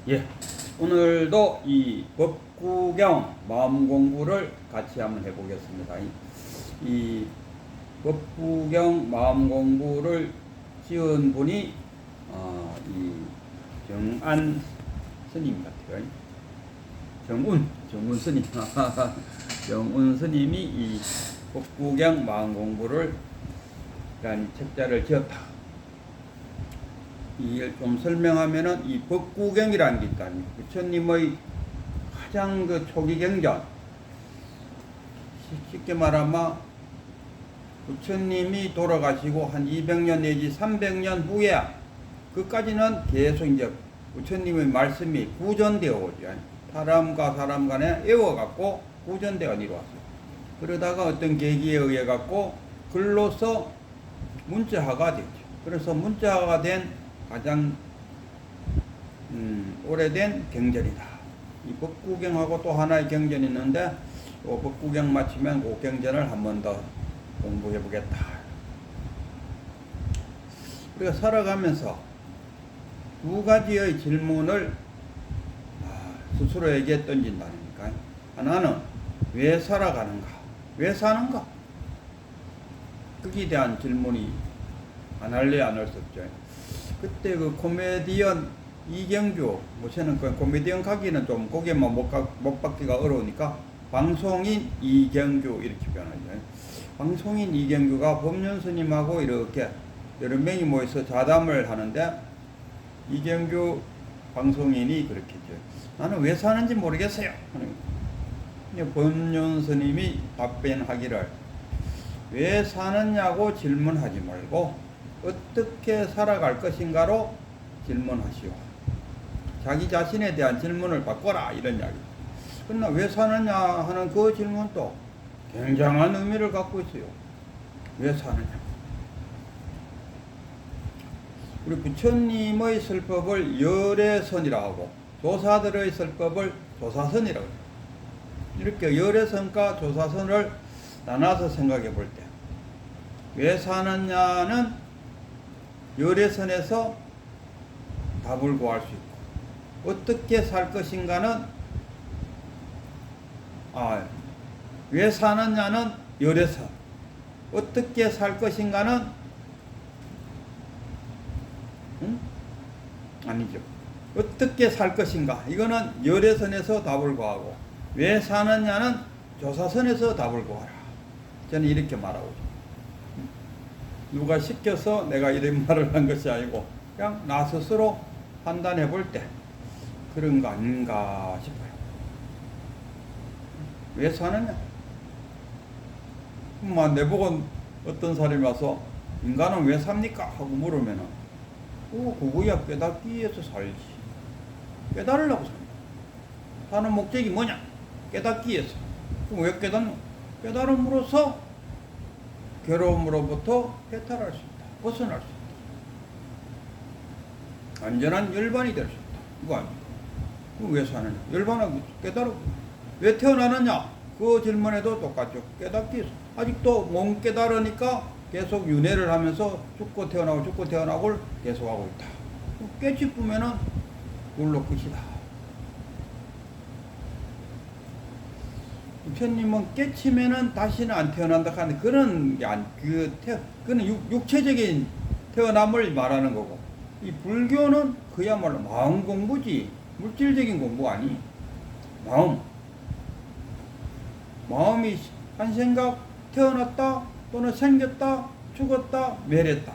예, 오늘도 이 법구경 마음 공부를 같이 한번 해보겠습니다. 이 법구경 마음 공부를 지은 분이 이 정안 스님 같아요. 정운 스님. 정운 스님이 이 법구경 마음 공부를 이란 책자를 지었다. 이걸 좀 설명하면은 이 법구경이라는 게 있다. 부처님의 가장 그 초기 경전, 쉽게 말하면 부처님이 돌아가시고 한 200년 내지 300년 후에 그까지는 계속 이제 부처님의 말씀이 구전되어 오죠. 사람과 사람 간에 애워갖고 구전되어 이루어왔어요. 그러다가 어떤 계기에 의해 갖고 글로서 문자화가 되죠. 그래서 문자화가 된 가장 오래된 경전이다. 이 법구경하고 또 하나의 경전이 있는데 법구경 마치면 그 경전을 한 번 더 공부해 보겠다. 우리가 살아가면서 두 가지의 질문을 스스로에게 던진다니까. 하나는 왜 살아가는가? 왜 사는가? 거기에 대한 질문이 안 할래 안 할 수 없죠. 그때 그 코미디언 이경규, 저는 그 코미디언 가기는 좀 고개만 못 받기가 어려우니까 방송인 이경규 이렇게 표현하죠. 방송인 이경규가 법륜 스님하고 이렇게 여러 명이 모여서 자담을 하는데 이경규 방송인이 그렇게 했죠. 나는 왜 사는지 모르겠어요. 법륜 스님이 답변하기를 왜 사느냐고 질문하지 말고 어떻게 살아갈 것인가로 질문하시오. 자기 자신에 대한 질문을 바꿔라 이런 이야기. 그러나 왜 사느냐 하는 그 질문도 굉장한 의미를 갖고 있어요. 왜 사느냐. 우리 부처님의 설법을 열애선이라고 하고 조사들의 설법을 조사선이라고 해요. 이렇게 열애선과 조사선을 나눠서 생각해 볼 때 왜 사느냐는 열애선에서 답을 구할 수 있고 어떻게 살 것인가는 왜 사느냐는 열애선, 어떻게 살 것인가는 아니죠. 어떻게 살 것인가 이거는 열애선에서 답을 구하고 왜 사느냐는 조사선에서 답을 구하라. 저는 이렇게 말하고 있습니다. 누가 시켜서 내가 이런 말을 한 것이 아니고 그냥 나 스스로 판단해 볼 때 그런 거 아닌가 싶어요. 왜 사느냐? 내보고 어떤 사람이 와서 인간은 왜 삽니까? 하고 물으면은 그거야 깨닫기 위해서 살지. 깨달으려고 삽니다. 사는 목적이 뭐냐? 깨닫기 위해서. 그럼 왜 깨닫노? 깨달음으로써 괴로움으로부터 해탈할 수 있다. 벗어날 수 있다. 완전한 열반이 될 수 있다. 이거 아닙니까? 그럼 왜 사느냐? 열반하고 깨달고. 왜 태어나느냐? 그 질문에도 똑같죠. 깨닫기 위해서. 아직도 못 깨달으니까 계속 윤회를 하면서 죽고 태어나고를 계속하고 있다. 깨치쁘면은 그걸로 끝이다. 부처님은 깨치면은 다시는 안 태어난다 하는 그런 게 그는 육체적인 태어남을 말하는 거고, 이 불교는 그야말로 마음 공부지, 물질적인 공부 아니. 마음이 한 생각 태어났다, 또는 생겼다, 죽었다, 멸했다.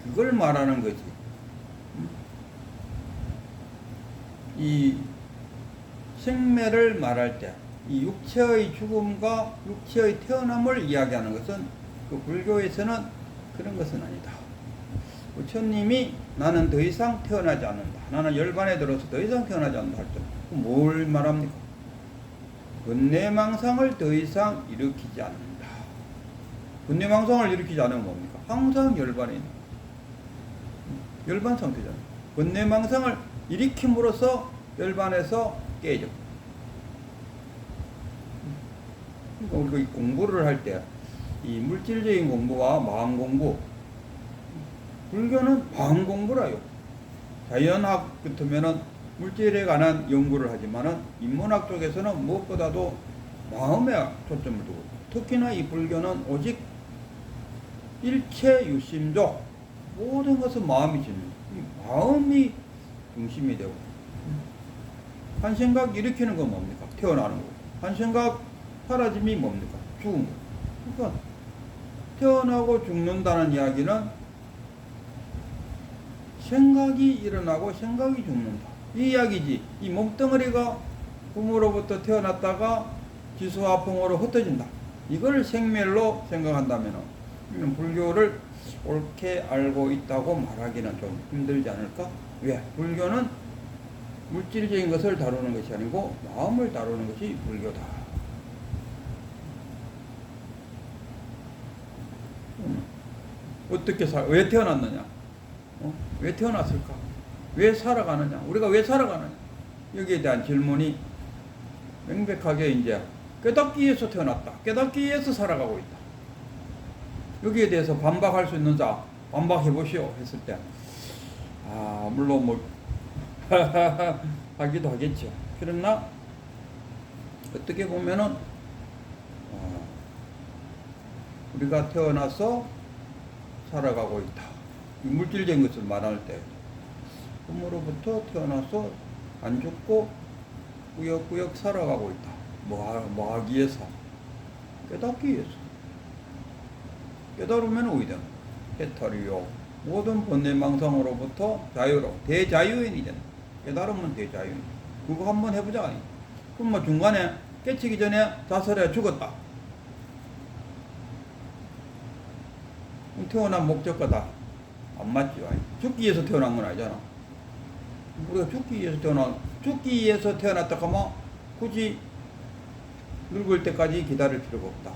그걸 말하는 거지. 이 생매를 말할 때 이 육체의 죽음과 육체의 태어남을 이야기하는 것은 그 불교에서는 그런 것은 아니다. 부처님이 나는 더 이상 태어나지 않는다. 나는 열반에 들어서 더 이상 태어나지 않는다 할 때 뭘 말합니까? 번뇌망상을 더 이상 일으키지 않는다. 번뇌망상을 일으키지 않으면 뭡니까? 항상 열반에 있는 열반 상태잖아요. 번뇌망상을 일으킴으로써 열반에서 깨져. 그러니까 우리가 공부를 할 때 이 물질적인 공부와 마음 공부, 불교는 마음 공부라요. 자연학 같으면은 물질에 관한 연구를 하지만은 인문학 쪽에서는 무엇보다도 마음에 초점을 두고, 특히나 이 불교는 오직 일체 유심조, 모든 것은 마음이 지는, 이 마음이 중심이 되고, 한 생각 일으키는 건 뭡니까? 태어나는 거고, 한 생각 사라짐이 뭡니까? 죽은 거. 그러니까 태어나고 죽는다는 이야기는 생각이 일어나고 생각이 죽는다, 이 이야기지. 이 몸덩어리가 부모로부터 태어났다가 지수화풍으로 흩어진다, 이걸 생멸로 생각한다면 불교를 옳게 알고 있다고 말하기는 좀 힘들지 않을까? 왜? 불교는 물질적인 것을 다루는 것이 아니고 마음을 다루는 것이 불교다. 어떻게 왜 태어났느냐? 왜 태어났을까? 왜 살아가느냐? 우리가 왜 살아가느냐? 여기에 대한 질문이 명백하게 이제 깨닫기 위해서 태어났다, 깨닫기 위해서 살아가고 있다. 여기에 대해서 반박할 수 있는 자 반박해 보시오 했을 때, 물론 뭐 하기도 하겠죠. 그러나 어떻게 보면은 우리가 태어나서 살아가고 있다, 물질적인 것을 말할 때 부모로부터 태어나서 안 죽고 꾸역꾸역 살아가고 있다. 뭐 하기 위해서? 깨닫기 위해서. 깨달으면 오히려 해탈이요, 모든 번뇌망상으로부터 자유로 대자유인이 된다. 깨달으면 대자유인. 그거 한번 해보자. 그럼 뭐 중간에 깨치기 전에 자살해 죽었다, 태어난 목적과다 안 맞죠. 죽기 위해서 태어난 건 아니잖아. 우리가 죽기 위해서 태어났다 하면 굳이 늙을 때까지 기다릴 필요가 없다,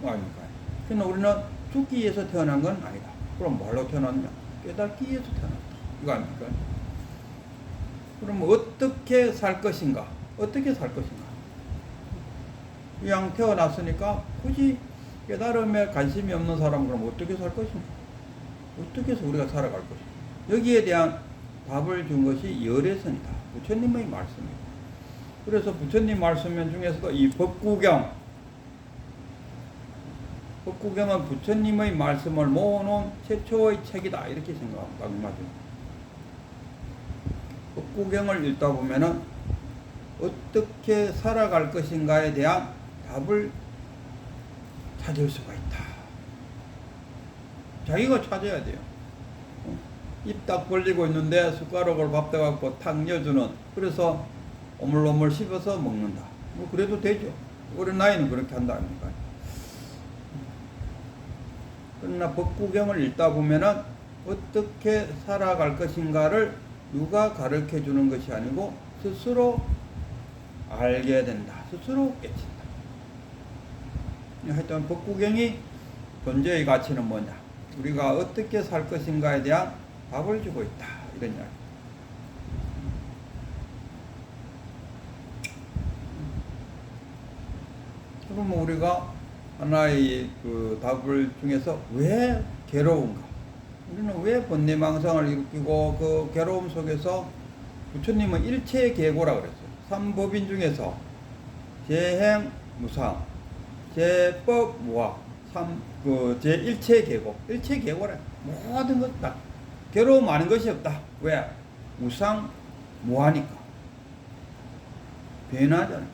아닙니까? 그러나 우리는 죽기 위해서 태어난 건 아니다. 그럼 뭘로 태어났냐? 깨닫기 위해서 태어났다, 이거 아닙니까? 그럼 어떻게 살 것인가? 어떻게 살 것인가? 그냥 태어났으니까 굳이 깨달음에 관심이 없는 사람은 그럼 어떻게 살 것인가? 어떻게 해서 우리가 살아갈 것인가? 여기에 대한 답을 준 것이 열애선이다, 부처님의 말씀입니다. 그래서 부처님 말씀 중에서도 이 법구경은 부처님의 말씀을 모아놓은 최초의 책이다, 이렇게 생각합니다. 맞아요. 법구경을 읽다 보면은 어떻게 살아갈 것인가에 대한 답을 찾을 수가 있다. 자기가 찾아야 돼요. 입 딱 벌리고 있는데 숟가락을 밥 대갖고 탁 넣어주는, 그래서 오물오물 씹어서 먹는다. 뭐 그래도 되죠. 어린 나이는 그렇게 한다 아닙니까? 그러나 법구경을 읽다 보면은 어떻게 살아갈 것인가를 누가 가르쳐 주는 것이 아니고 스스로 알게 된다, 스스로 깨친다. 하여튼 법구경이 존재의 가치는 뭐냐, 우리가 어떻게 살 것인가에 대한 답을 주고 있다, 이런 이야기. 그러면 우리가 하나의 그 답을 중에서 왜 괴로운가? 우리는 왜 번뇌망상을 일으키고 그 괴로움 속에서 부처님은 일체계고라 그랬어요. 삼법인 중에서 재행 무상, 제법 무학, 제1체계고, 일체계고라. 모든 것 다 괴로움 많은 것이 없다. 왜? 무상 무하니까. 변하잖아.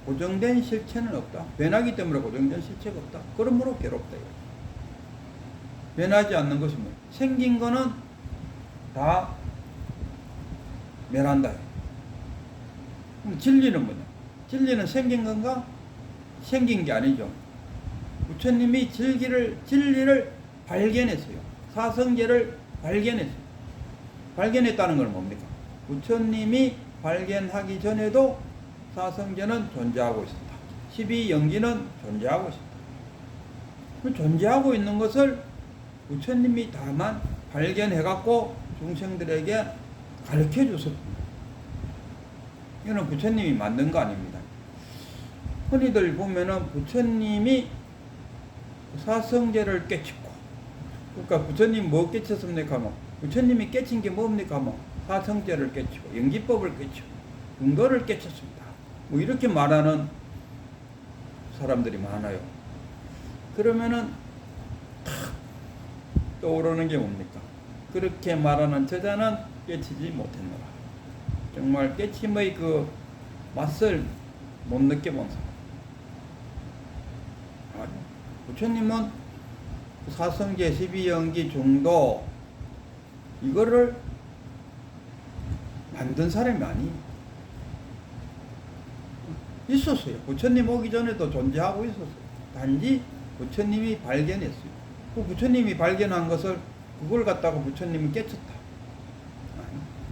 고정된 실체는 없다. 변하기 때문에 고정된 실체가 없다. 그러므로 괴롭다. 변하지 않는 것은 뭐야? 생긴 거는 다 멸한다. 그럼 진리는 뭐냐? 진리는 생긴 건가? 생긴 게 아니죠. 부처님이 진리를 발견했어요. 사성제를 발견했어요. 발견했다는 건 뭡니까? 부처님이 발견하기 전에도 사성제는 존재하고 있습니다. 12영기는 존재하고 있습니다. 존재하고 있는 것을 부처님이 다만 발견해갖고 중생들에게 가르쳐 줬습니다. 이거는 부처님이 만든 거 아닙니다. 흔히들 보면은 부처님이 사성제를 깨치고, 그러니까 부처님 뭐 깨쳤습니까 하면 부처님이 깨친 게 뭡니까? 뭐 사성제를 깨치고 연기법을 깨치고 중도를 깨쳤습니다. 뭐 이렇게 말하는 사람들이 많아요. 그러면은 탁 떠오르는 게 뭡니까? 그렇게 말하는 저자는 깨치지 못했노라. 정말 깨침의 그 맛을 못 느껴본 사람. 부처님은 사성제, 12연기, 중도 이거를 만든 사람이 아니에요. 있었어요. 부처님 오기 전에도 존재하고 있었어요. 단지 부처님이 발견했어요. 그 부처님이 발견한 것을 그걸 갖다가 부처님이 깨쳤다.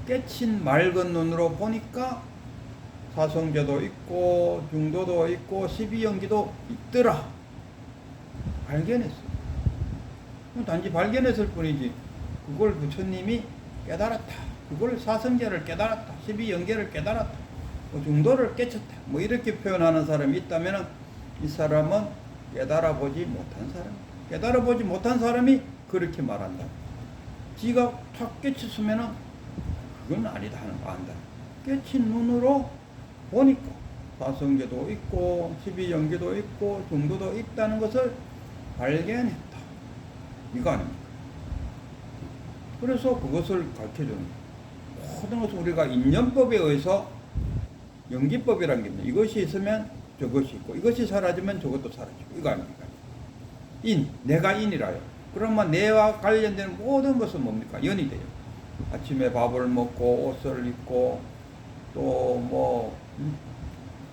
깨친 맑은 눈으로 보니까 사성제도 있고 중도도 있고 12연기도 있더라. 발견했어요. 단지 발견했을 뿐이지 그걸 부처님이 깨달았다. 그걸 사성제를 깨달았다. 12연계를 깨달았다. 중도를 깨쳤다. 뭐 이렇게 표현하는 사람이 있다면 이 사람은 깨달아보지 못한 사람. 깨달아보지 못한 사람이 그렇게 말한다. 지가 탁 깨쳤으면 그건 아니다 하는 거 안다. 깨친 눈으로 보니까 사성제도 있고 12연계도 있고 중도도 있다는 것을 발견했다. 이거 아닙니까? 그래서 그것을 가르쳐주는 거예요. 모든 것은 우리가 인연법에 의해서 연기법이라는 게 있는데 이것이 있으면 저것이 있고 이것이 사라지면 저것도 사라지고 이거 아닙니까? 내가 인이라요. 그러면 내와 관련된 모든 것은 뭡니까? 연이 돼요. 아침에 밥을 먹고 옷을 입고 또 뭐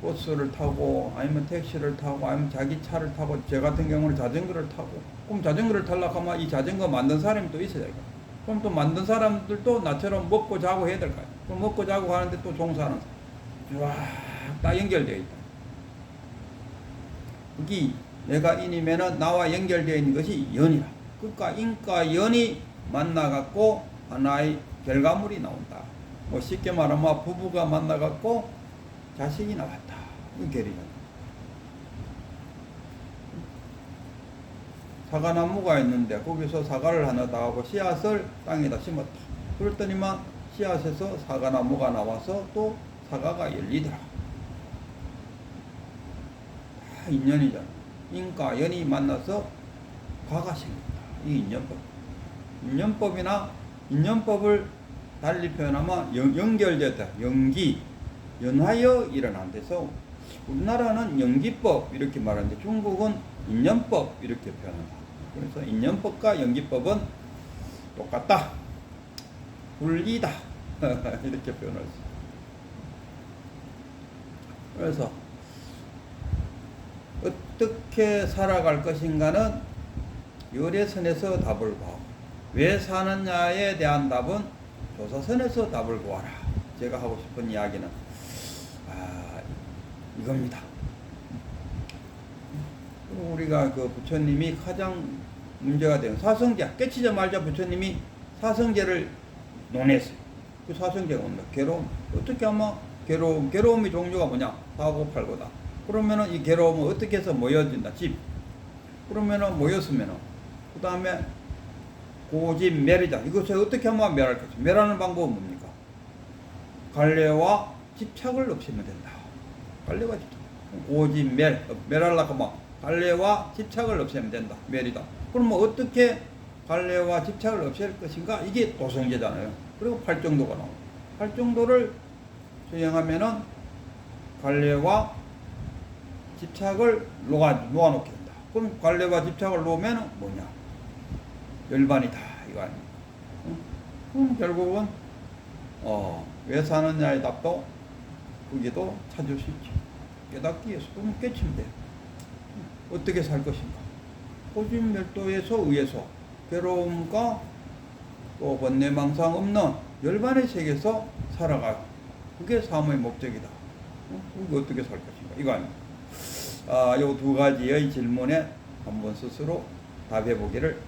버스를 타고 아니면 택시를 타고 아니면 자기 차를 타고 제 같은 경우는 자전거를 타고 그럼 자전거를 타려고 하면 이 자전거 만든 사람이 또 있어야 될까? 그럼 또 만든 사람들도 나처럼 먹고 자고 해야 될까요? 그럼 먹고 자고 하는데 또 종사하는 사람 쫙다 연결되어 있다. 여기 내가 인이면은 나와 연결되어 있는 것이 연이라. 그러니까 인과 연이 만나갖고 하나의 결과물이 나온다. 뭐 쉽게 말하면 부부가 만나갖고 자식이 나왔다. 이 결이는. 사과나무가 있는데 거기서 사과를 하나 따고 씨앗을 땅에다 심었다. 그랬더니만 씨앗에서 사과나무가 나와서 또 사과가 열리더라. 다 인연이잖아. 인과 연이 만나서 과가 생긴다. 이 인연법. 인연법이나 인연법을 달리 표현하면 연결됐다. 연기, 연하여 일어난 데서 우리나라는 연기법 이렇게 말하는데 중국은 인연법 이렇게 표현한다. 그래서 인연법과 연기법은 똑같다. 분리다. 이렇게 표현할 수 있어요. 그래서 어떻게 살아갈 것인가는 열애선에서 답을 구하고 왜 사느냐에 대한 답은 조사선에서 답을 구하라. 제가 하고 싶은 이야기는 이겁니다. 우리가 그 부처님이 가장 문제가 되는 사성제 깨치자마자 부처님이 사성제를 논했어요. 그 사성제가 뭡니까? 괴로움. 어떻게 하면 괴로움의 종류가 뭐냐? 사고 팔고다. 그러면은 이 괴로움은 어떻게 해서 모여진다? 집. 그러면은 모였으면은 그 다음에 고집 멸이다. 이것을 어떻게 하면 멸할 것이냐? 멸하는 방법은 뭡니까? 관례와 집착을 없애면 된다. 관례와 집착. 고집 멸하려고 하면 관례와 집착을 없애면 된다. 멸이다. 그럼 뭐 어떻게 관례와 집착을 없앨 것인가? 이게 도성제잖아요. 그리고 팔정도가 나옵니다. 팔정도를 수행하면은 관례와 집착을 놓아놓게 된다. 그럼 관례와 집착을 놓으면 뭐냐? 열반이다. 이거 아닙니까? 그럼 결국은 왜 사느냐의 답도 거기도 찾을 수 있지. 깨닫기 위해서. 그럼 깨치면 돼. 어떻게 살 것인가? 고집멸도에서 의해서 괴로움과 또 번뇌망상 없는 열반의 세계에서 살아가. 그게 삶의 목적이다. 그게 어떻게 살 것인가? 이거 아닙니까? 요 두 가지의 질문에 한번 스스로 답해 보기를